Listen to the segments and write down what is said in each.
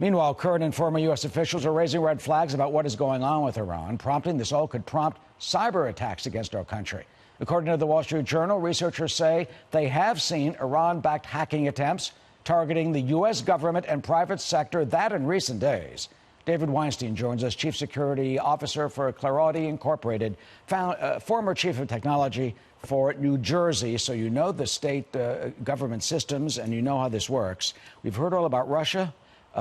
Meanwhile, current and former U.S. officials are raising red flags about what is going on with Iran, prompting this all could prompt cyber attacks against our country. According to the Wall Street Journal, researchers say they have seen Iran-backed hacking attempts targeting the U.S. government and private sector, that in recent days. David Weinstein joins us, Chief Security Officer for Clarity Incorporated, former Chief of Technology for New Jersey. So you know the state government systems and you know how this works. We've heard all about Russia,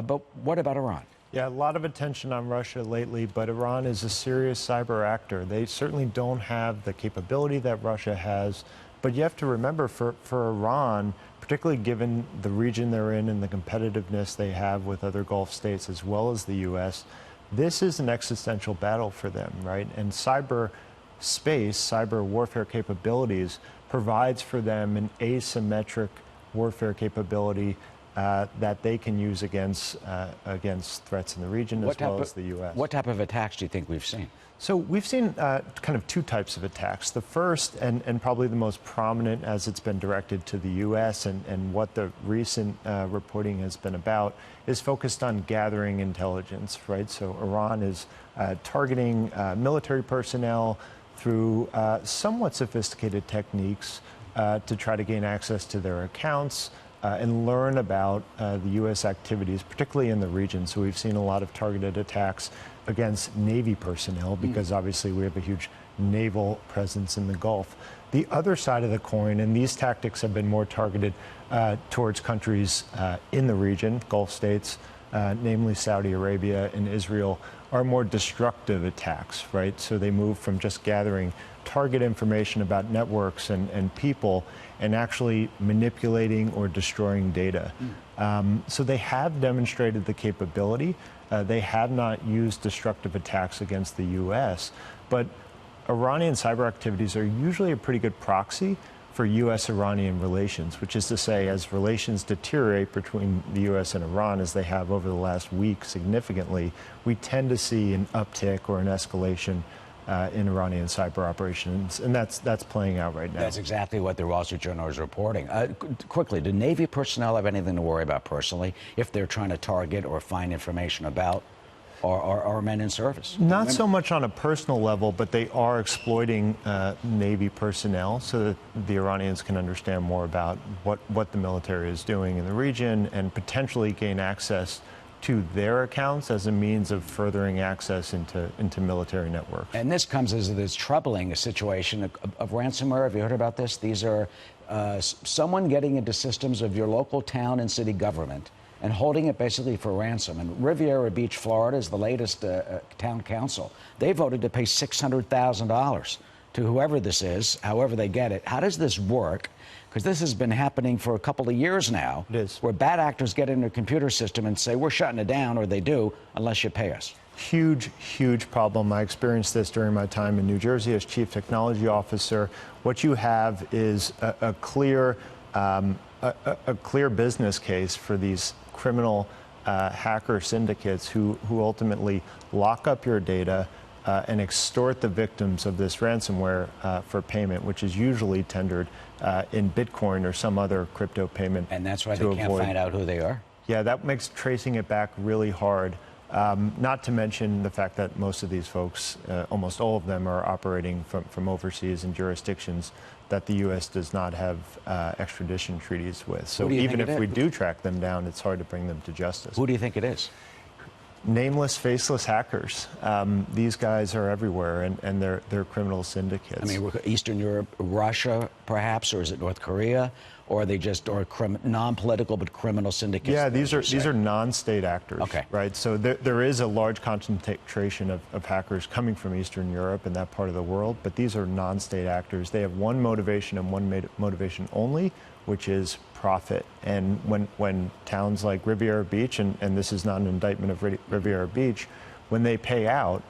but what about Iran? Yeah, a lot of attention on Russia lately, but Iran is a serious cyber actor. They certainly don't have the capability that Russia has. But you have to remember, for Iran, particularly given the region they're in and the competitiveness they have with other Gulf states as well as the U.S., this is an existential battle for them, right? And cyber space, cyber warfare capabilities provides for them an asymmetric warfare capability that they can use against threats in the region as well as the U.S. What type of attacks do you think we've seen? So we've seen kind of two types of attacks. The first, and probably the most prominent as it's been directed to the U.S. and what the recent reporting has been about, is focused on gathering intelligence, right? So Iran is targeting military personnel through somewhat sophisticated techniques to try to gain access to their accounts, and learn about the U.S. activities, particularly in the region. So we've seen a lot of targeted attacks against Navy personnel because obviously we have a huge naval presence in the Gulf. The other side of the coin, and these tactics have been more targeted towards countries in the region, Gulf states, namely Saudi Arabia and Israel, are more destructive attacks, right? So they move from just gathering target information about networks and people and actually manipulating or destroying data. So they have demonstrated the capability. They have not used destructive attacks against the U.S., but Iranian cyber activities are usually a pretty good proxy for U.S.-Iranian relations, which is to say, as relations deteriorate between the U.S. and Iran, as they have over the last week significantly, we tend to see an uptick or an escalation in Iranian cyber operations, and that's playing out right now. That's exactly what the Wall Street Journal is reporting. Quickly, do Navy personnel have anything to worry about personally if they're trying to target or find information about our men in service? Not so much on a personal level, but they are exploiting Navy personnel so that the Iranians can understand more about what the military is doing in the region and potentially gain access to their accounts as a means of furthering access into military networks. And this comes as this troubling a situation of ransomware. Have you heard about this? These are someone getting into systems of your local town and city government and holding it basically for ransom. And Riviera Beach, Florida is the latest town council. They voted to pay $600,000 to whoever this is, however they get it. How does this work? Because this has been happening for a couple of years now. It is. Where bad actors get into a computer system and say, we're shutting it down, or they do, unless you pay us. Huge, huge problem. I experienced this during my time in New Jersey as Chief Technology Officer. What you have is a clear business case for these criminal hacker syndicates who ultimately lock up your data and extort the victims of this ransomware for payment, which is usually tendered in Bitcoin or some other crypto payment. And that's why they can't find out who they are? Yeah, that makes tracing it back really hard. Not to mention the fact that most of these folks, almost all of them, are operating from overseas in jurisdictions that the U.S. does not have extradition treaties with. So even if we do track them down, it's hard to bring them to justice. Who do you think it is? Nameless, faceless hackers. These guys are everywhere, and they're criminal syndicates. I mean, Eastern Europe, Russia, perhaps, or is it North Korea? Or are they just non-political but criminal syndicates? Yeah, these are non-state actors, okay. Right? So there is a large concentration of hackers coming from Eastern Europe and that part of the world, but these are non-state actors. They have one motivation and one motivation only, which is profit. And when towns like Riviera Beach, and this is not an indictment of Riviera Beach, when they pay out,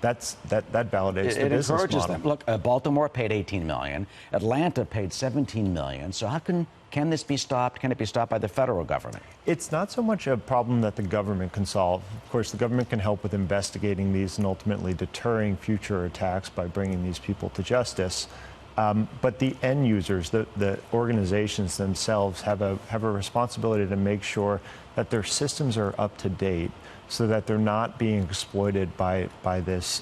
that validates the business model. It encourages them. Look, Baltimore paid $18 million. Atlanta paid $17 million. So how can this be stopped? Can it be stopped by the federal government? It's not so much a problem that the government can solve. Of course, the government can help with investigating these and ultimately deterring future attacks by bringing these people to justice. But the end users, the organizations themselves, have a responsibility to make sure that their systems are up to date, so that they're not being exploited by this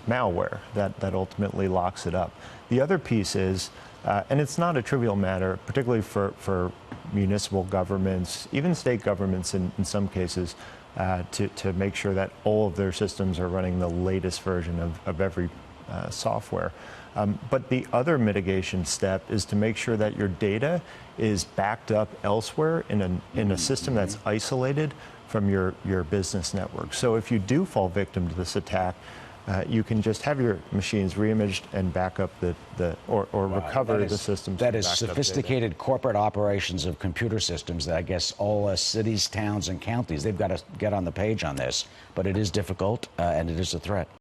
malware that ultimately locks it up. The other piece is, and it's not a trivial matter, particularly for municipal governments, even state governments in some cases, to make sure that all of their systems are running the latest version of every software. But the other mitigation step is to make sure that your data is backed up elsewhere in a system that's isolated from your business network. So if you do fall victim to this attack, you can just have your machines reimaged and back up or recover the systems. That is sophisticated corporate operations of computer systems that I guess all cities, towns, and counties, they've got to get on the page on this. But it is difficult, and it is a threat.